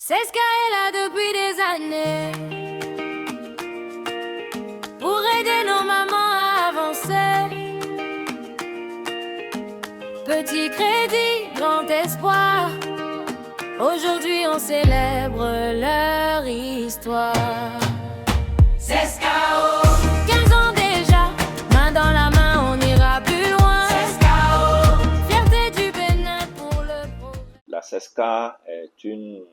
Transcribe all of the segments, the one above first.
C'est ce qu'elle est là depuis des années pour aider nos mamans à avancer. Petit crédit, grand espoir. Aujourd'hui on célèbre leur histoire. C'est SKO. 15 ans déjà, main dans la main, on ira plus loin. C'est SKO. Fierté du Bénin pour le progrès. La CESCA est une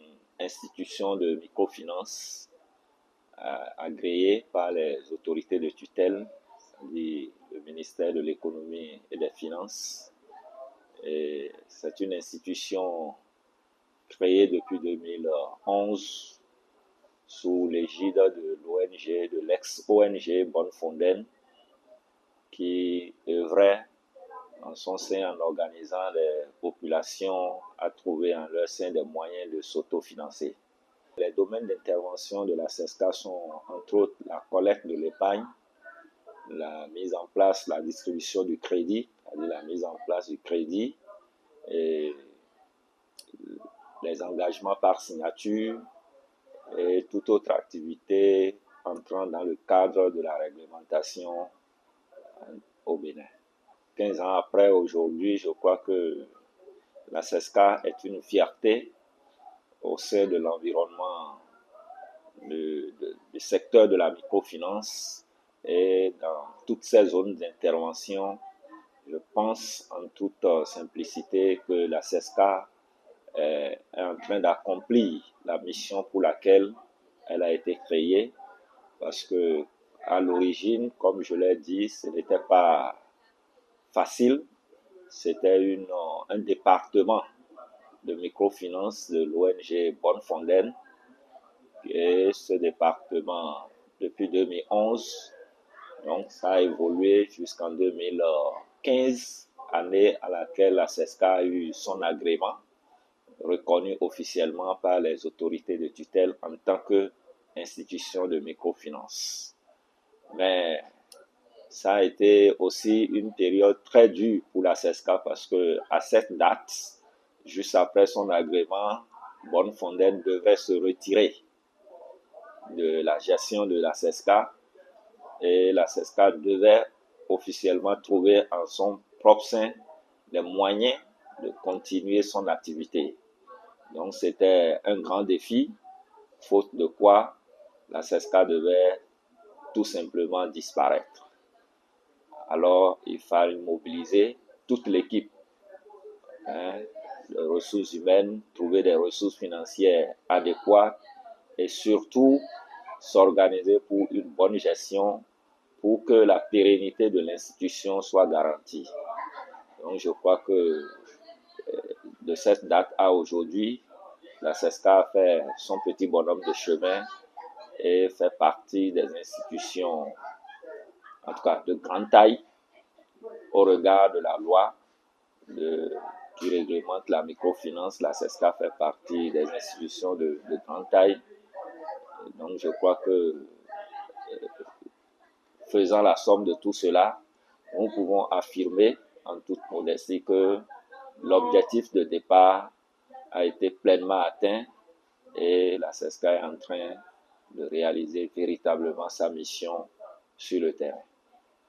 institution de microfinance agréée par les autorités de tutelle, c'est-à-dire le ministère de l'économie et des finances. Et c'est une institution créée depuis 2011 sous l'égide de l'ONG, de l'ex-ONG Bonne-Fondaine, qui œuvrait en son sein en organisant les populations à trouver en leur sein des moyens de s'autofinancer. Les domaines d'intervention de la CESCA sont entre autres la collecte de l'épargne, la mise en place, la distribution du crédit, c'est-à-dire la mise en place du crédit, et les engagements par signature et toute autre activité entrant dans le cadre de la réglementation au Bénin. 15 ans après, aujourd'hui, je crois que la CESCA est une fierté au sein de l'environnement du secteur de la microfinance et dans toutes ces zones d'intervention. Je pense en toute simplicité que la CESCA est en train d'accomplir la mission pour laquelle elle a été créée, parce que à l'origine, comme je l'ai dit, ce n'était pas facile. C'était un département de microfinance de l'ONG Bonne-Fondaine. Et ce département, depuis 2011, donc ça a évolué jusqu'en 2015, année à laquelle la CESCA a eu son agrément, reconnu officiellement par les autorités de tutelle en tant qu'institution de microfinance. Mais ça a été aussi une période très dure pour la CESCA parce que à cette date, juste après son agrément, Bonne-Fondaine devait se retirer de la gestion de la CESCA et la CESCA devait officiellement trouver en son propre sein les moyens de continuer son activité. Donc c'était un grand défi, faute de quoi la CESCA devait tout simplement disparaître. Alors, il fallait mobiliser toute l'équipe, les ressources humaines, trouver des ressources financières adéquates et surtout s'organiser pour une bonne gestion pour que la pérennité de l'institution soit garantie. Donc, je crois que de cette date à aujourd'hui, la CESCA a fait son petit bonhomme de chemin et fait partie des institutions, en tout cas de grande taille, au regard de la loi qui réglemente la microfinance. La CESCA fait partie des institutions de grande taille. Et donc je crois que faisant la somme de tout cela, nous pouvons affirmer en toute modestie que l'objectif de départ a été pleinement atteint et la CESCA est en train de réaliser véritablement sa mission sur le terrain.